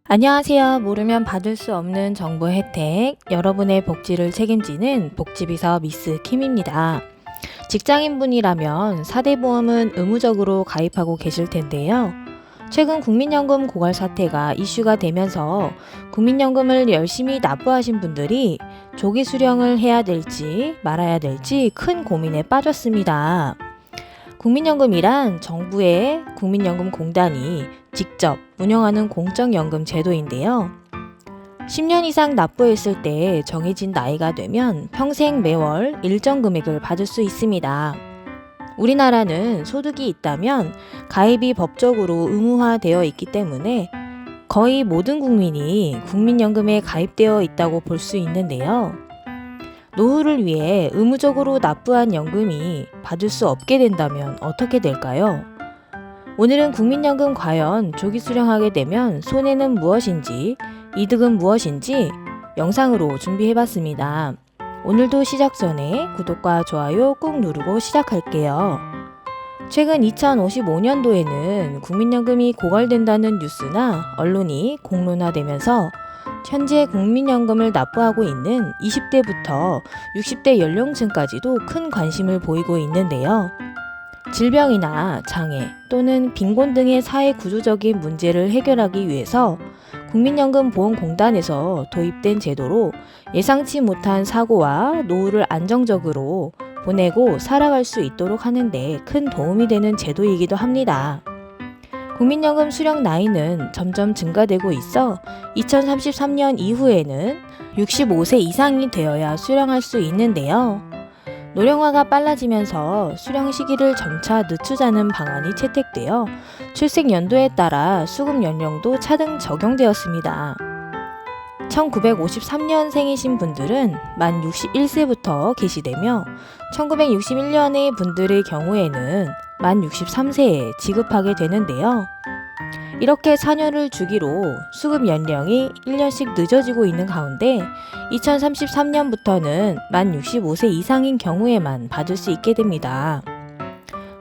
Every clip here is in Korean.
안녕하세요. 모르면 받을 수 없는 정보 혜택, 여러분의 복지를 책임지는 복지비서 미스 킴입니다. 직장인분이라면 4대 보험은 의무적으로 가입하고 계실 텐데요. 최근 국민연금 고갈 사태가 이슈가 되면서 국민연금을 열심히 납부하신 분들이 조기 수령을 해야 될지 말아야 될지 큰 고민에 빠졌습니다. 국민연금이란 정부의 국민연금공단이 직접 운영하는 공적연금 제도인데요. 10년 이상 납부했을 때 정해진 나이가 되면 평생 매월 일정 금액을 받을 수 있습니다. 우리나라는 소득이 있다면 가입이 법적으로 의무화되어 있기 때문에 거의 모든 국민이 국민연금에 가입되어 있다고 볼 수 있는데요. 노후를 위해 의무적으로 납부한 연금이 받을 수 없게 된다면 어떻게 될까요? 오늘은 국민연금 과연 조기 수령하게 되면 손해는 무엇인지, 이득은 무엇인지 영상으로 준비해봤습니다. 오늘도 시작 전에 구독과 좋아요 꾹 누르고 시작할게요. 최근 2055년도에는 국민연금이 고갈된다는 뉴스나 언론이 공론화되면서 현재 국민연금을 납부하고 있는 20대부터 60대 연령층까지도 큰 관심을 보이고 있는데요. 질병이나 장애 또는 빈곤 등의 사회 구조적인 문제를 해결하기 위해서 국민연금보험공단에서 도입된 제도로 예상치 못한 사고와 노후를 안정적으로 보내고 살아갈 수 있도록 하는 데 큰 도움이 되는 제도이기도 합니다. 국민연금 수령 나이는 점점 증가되고 있어 2033년 이후에는 65세 이상이 되어야 수령할 수 있는데요. 노령화가 빨라지면서 수령 시기를 점차 늦추자는 방안이 채택되어 출생 연도에 따라 수급 연령도 차등 적용되었습니다. 1953년생이신 분들은 만 61세부터 개시되며 1961년의 분들의 경우에는 만 63세에 지급하게 되는데요. 이렇게 4년을 주기로 수급 연령이 1년씩 늦어지고 있는 가운데 2033년부터는 만 65세 이상인 경우에만 받을 수 있게 됩니다.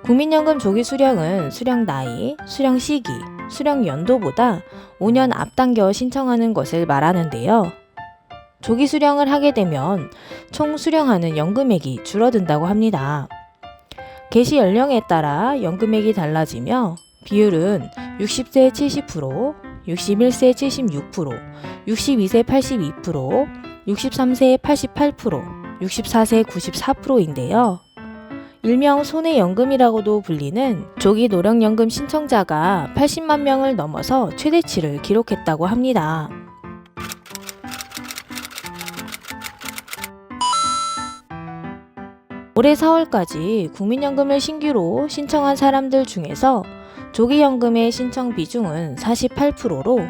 국민연금 조기 수령은 수령 나이, 수령 시기, 수령 연도보다 5년 앞당겨 신청하는 것을 말하는데요. 조기 수령을 하게 되면 총 수령하는 연금액이 줄어든다고 합니다. 개시 연령에 따라 연금액이 달라지며 비율은 60세 70%, 61세 76%, 62세 82%, 63세 88%, 64세 94%인데요. 일명 손해연금이라고도 불리는 조기 노령연금 신청자가 80만 명을 넘어서 최대치를 기록했다고 합니다. 올해 4월까지 국민연금을 신규로 신청한 사람들 중에서 조기연금의 신청 비중은 48%로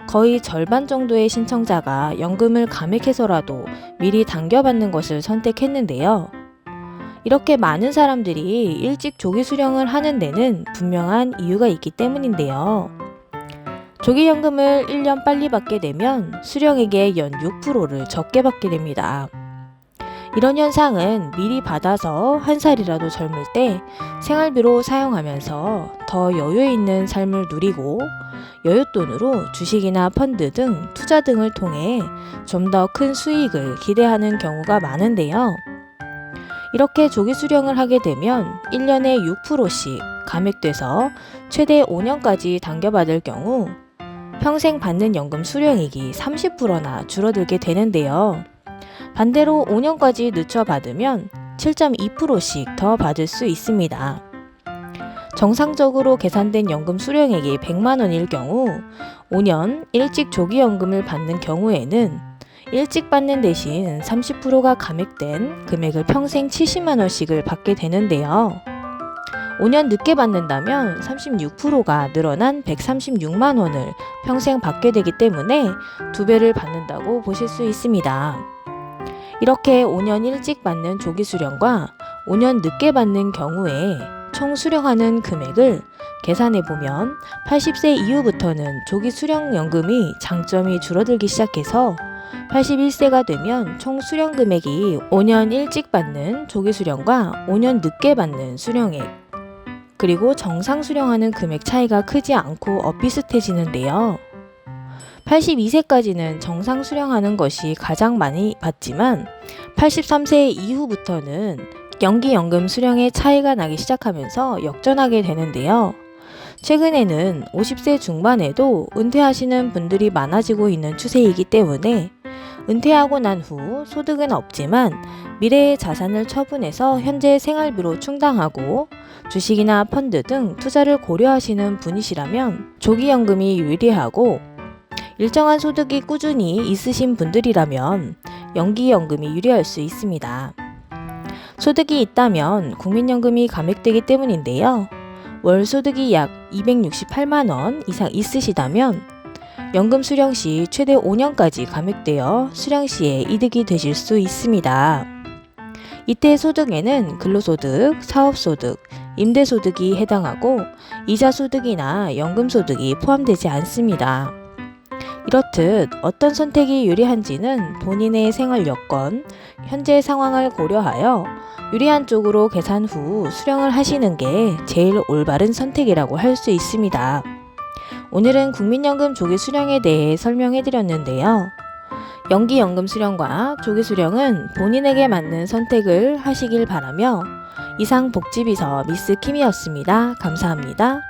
거의 절반 정도의 신청자가 연금을 감액해서라도 미리 당겨받는 것을 선택했는데요. 이렇게 많은 사람들이 일찍 조기 수령을 하는 데는 분명한 이유가 있기 때문인데요. 조기연금을 1년 빨리 받게 되면 수령액의 연 6%를 적게 받게 됩니다. 이런 현상은 미리 받아서 한 살이라도 젊을 때 생활비로 사용하면서 더 여유 있는 삶을 누리고 여윳돈으로 주식이나 펀드 등 투자 등을 통해 좀 더 큰 수익을 기대하는 경우가 많은데요. 이렇게 조기 수령을 하게 되면 1년에 6%씩 감액돼서 최대 5년까지 당겨받을 경우 평생 받는 연금 수령액이 30%나 줄어들게 되는데요. 반대로 5년까지 늦춰 받으면 7.2%씩 더 받을 수 있습니다. 정상적으로 계산된 연금 수령액이 100만 원일 경우 5년 일찍 조기연금을 받는 경우에는 일찍 받는 대신 30%가 감액된 금액을 평생 70만 원씩을 받게 되는데요. 5년 늦게 받는다면 36%가 늘어난 136만 원을 평생 받게 되기 때문에 2배를 받는다고 보실 수 있습니다. 이렇게 5년 일찍 받는 조기 수령과 5년 늦게 받는 경우에 총 수령하는 금액을 계산해 보면 80세 이후부터는 조기 수령연금이 장점이 줄어들기 시작해서 81세가 되면 총 수령 금액이 5년 일찍 받는 조기 수령과 5년 늦게 받는 수령액, 그리고 정상 수령하는 금액 차이가 크지 않고 엇비슷해지는데요. 82세까지는 정상 수령하는 것이 가장 많이 받지만 83세 이후부터는 연기연금 수령의 차이가 나기 시작하면서 역전하게 되는데요. 최근에는 50세 중반에도 은퇴하시는 분들이 많아지고 있는 추세이기 때문에 은퇴하고 난 후 소득은 없지만 미래의 자산을 처분해서 현재 생활비로 충당하고 주식이나 펀드 등 투자를 고려하시는 분이시라면 조기연금이 유리하고, 일정한 소득이 꾸준히 있으신 분들이라면 연기연금이 유리할 수 있습니다. 소득이 있다면 국민연금이 감액되기 때문인데요. 월 소득이 약 268만원 이상 있으시다면 연금 수령 시 최대 5년까지 감액되어 수령 시에 이득이 되실 수 있습니다. 이때 소득에는 근로소득, 사업소득, 임대소득이 해당하고 이자소득이나 연금소득이 포함되지 않습니다. 이렇듯 어떤 선택이 유리한지는 본인의 생활 여건, 현재 상황을 고려하여 유리한 쪽으로 계산 후 수령을 하시는 게 제일 올바른 선택이라고 할 수 있습니다. 오늘은 국민연금 조기 수령에 대해 설명해 드렸는데요. 연기연금 수령과 조기 수령은 본인에게 맞는 선택을 하시길 바라며, 이상 복지비서 미스 킴이었습니다. 감사합니다.